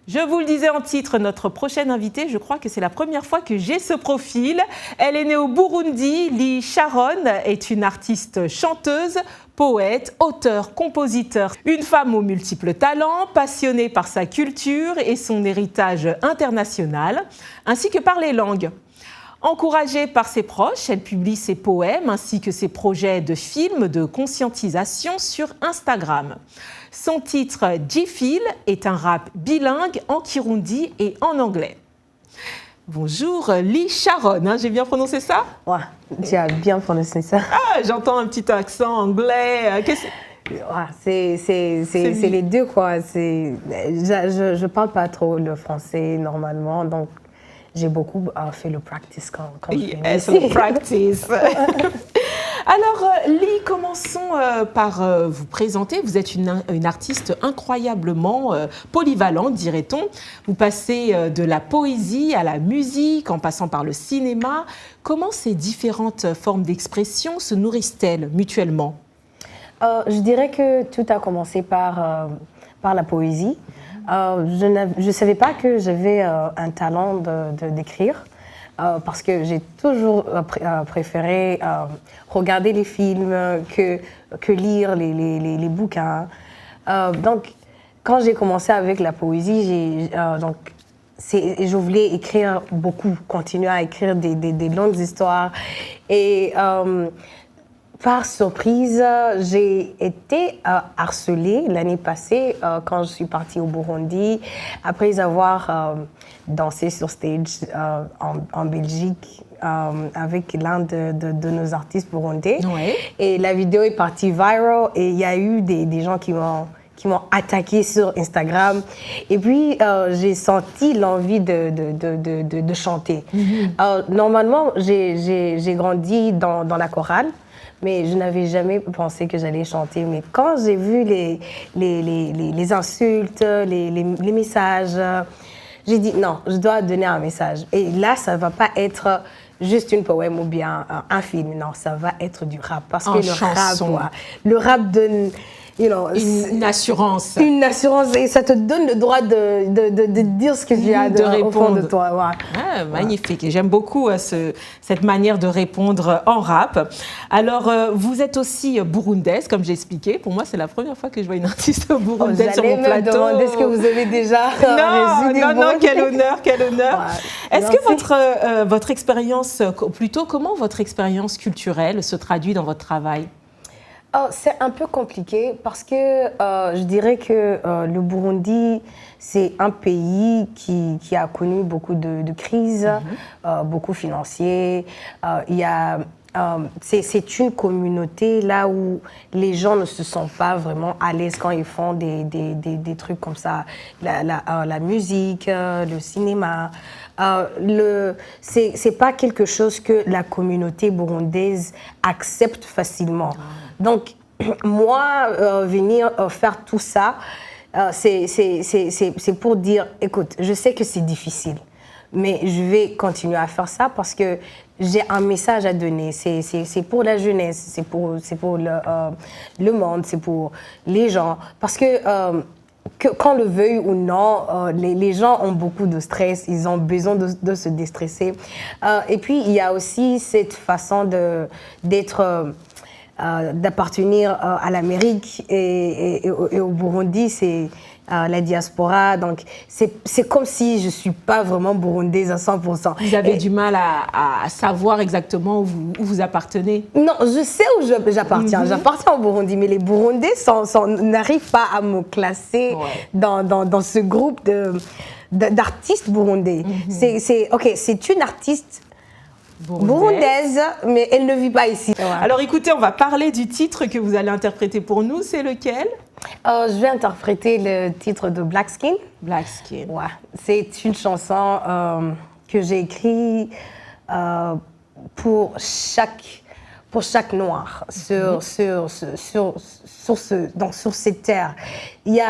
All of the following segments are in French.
Je vous le disais en titre, notre prochaine invitée, je crois que c'est la première fois que j'ai ce profil. Elle est née au Burundi. Lee Sharon est une artiste chanteuse, poète, auteur, compositeur. Une femme aux multiples talents, passionnée par sa culture et son héritage international, ainsi que par les langues. Encouragée par ses proches, elle publie ses poèmes ainsi que ses projets de films de conscientisation sur Instagram. Son titre « G-Feel » est un rap bilingue en kirundi et en anglais. Bonjour Lee Sharon, hein, j'ai bien prononcé ça? Ouais, tu as bien prononcé ça. Ah, j'entends un petit accent anglais. C'est les deux quoi. Je parle pas trop le français normalement, donc j'ai beaucoup fait le practice quand je viens ici. Le practice. Alors, Lee, commençons par vous présenter. Vous êtes une artiste incroyablement polyvalente, dirait-on. Vous passez de la poésie à la musique, en passant par le cinéma. Comment ces différentes formes d'expression se nourrissent-elles mutuellement? Je dirais que tout a commencé par la poésie. Je ne savais pas que j'avais un talent d'écrire. Parce que j'ai toujours préféré regarder les films que lire les bouquins. Donc, quand j'ai commencé avec la poésie, je voulais écrire beaucoup, continuer à écrire des longues histoires. Et par surprise, j'ai été harcelée l'année passée quand je suis partie au Burundi, après avoir dansé sur stage en Belgique avec l'un de nos artistes burundais. Ouais. Et la vidéo est partie viral et il y a eu des gens qui m'ont attaqué sur Instagram. Et puis, j'ai senti l'envie de chanter. Mm-hmm. Normalement, j'ai grandi dans la chorale. Mais je n'avais jamais pensé que j'allais chanter. Mais quand j'ai vu les insultes, les messages, j'ai dit non, je dois donner un message. Et là, ça ne va pas être juste une poème ou bien un film. Non, ça va être du rap. Parce que le rap donne... une assurance. Une assurance et ça te donne le droit de dire ce que tu as au fond de toi. Ouais. Ah, magnifique. Et j'aime beaucoup cette manière de répondre en rap. Alors, vous êtes aussi burundaise, comme j'ai expliqué. Pour moi, c'est la première fois que je vois une artiste burundaise sur mon plateau. J'allais me demander ce que vous avez déjà Non, quel honneur, quel honneur. Ouais. Est-ce que votre expérience, plutôt, comment votre expérience culturelle se traduit dans votre travail? C'est un peu compliqué parce que je dirais que le Burundi, c'est un pays qui a connu beaucoup de crises, beaucoup financières. C'est une communauté là où les gens ne se sentent pas vraiment à l'aise quand ils font des trucs comme ça. La musique, le cinéma. C'est pas quelque chose que la communauté burundaise accepte facilement. Donc, moi, venir faire tout ça, c'est pour dire, écoute, je sais que c'est difficile, mais je vais continuer à faire ça parce que j'ai un message à donner. C'est pour la jeunesse, c'est pour le monde, c'est pour les gens. Parce que qu'on le veuille ou non, les gens ont beaucoup de stress, ils ont besoin de se déstresser. Et puis, il y a aussi cette façon d'appartenir à l'Amérique et au Burundi, c'est la diaspora. Donc, c'est comme si je ne suis pas vraiment burundaise à 100%. Vous avez du mal à savoir exactement où vous appartenez? Non, je sais où j'appartiens. J'appartiens au Burundi, mais les Burundais n'arrivent pas à me classer dans ce groupe d'artistes burundais. C'est une artiste burundaise, mais elle ne vit pas ici. Ouais. Alors écoutez, on va parler du titre que vous allez interpréter pour nous. C'est lequel? Je vais interpréter le titre de Black Skin. Black Skin. Ouais. C'est une chanson que j'ai écrite pour chaque noir sur cette terre. Il y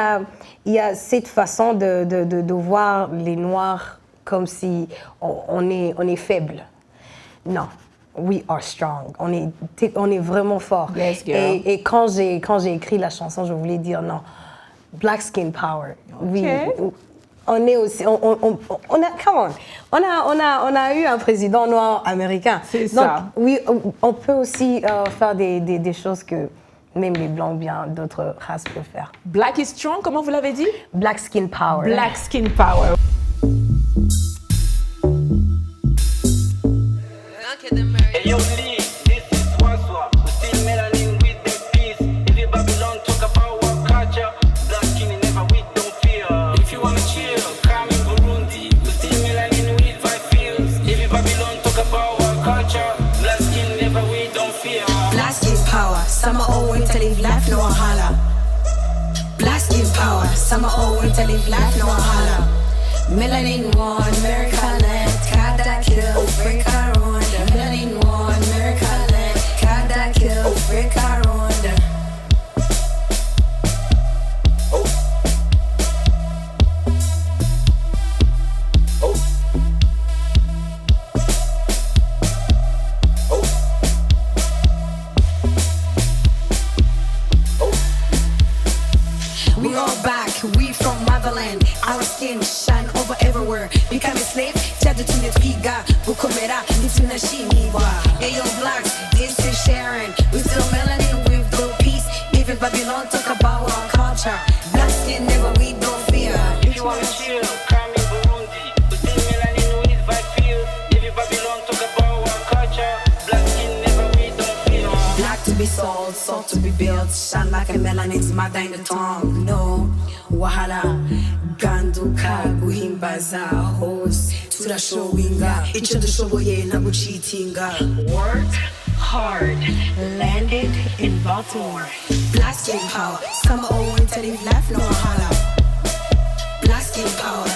a cette façon de voir les noirs comme si on est faible. Non, we are strong. On est vraiment fort. Yes, girl. Et quand j'ai écrit la chanson, je voulais dire non, Black Skin Power. Okay. on est aussi, on a, come on a eu un président noir américain. C'est Donc, ça. oui, on peut aussi faire des choses que même les blancs ou bien d'autres races peuvent faire. Black is strong, comment vous l'avez dit? Black skin power. Black skin power. Hey yo Lee, this is Swaswa. We still melanin with the peace. If you Babylon talk about our culture, black skin never we don't fear. If you wanna chill, come in Burundi. We still melanin with five fields. If you Babylon talk about our culture, black skin never we don't fear. Black skin power, summer old winter live life no wahala. Black skin power, summer old winter live life no wahala. Melanin one, America land, Kada kill, Africa Rwanda. Melanin one, America land, Kada kill, Africa Rwanda. We all back, we from motherland. Our skin shine over everywhere. Become a slave, tchade tunetwiga. Bukomera, nitunashimiwa. Ayo blacks, this is Sharon. We still melanin with the peace. Even Babylon talk about our culture. Black skin never we don't fear. If you wanna chill, come in Burundi. We still melanin with five fields. If you Babylon talk about our culture, black skin never we don't fear. Black to be sold, soul to be built. Shine like a melanin's mother in the tongue. No, wahala. Ganduka guhimbaza hose. Turashowinga. Icho dushoboye na guchitinga. Worked hard. Landed in Baltimore. Black skin power. Summer old winter live life no wahala. Black skin power.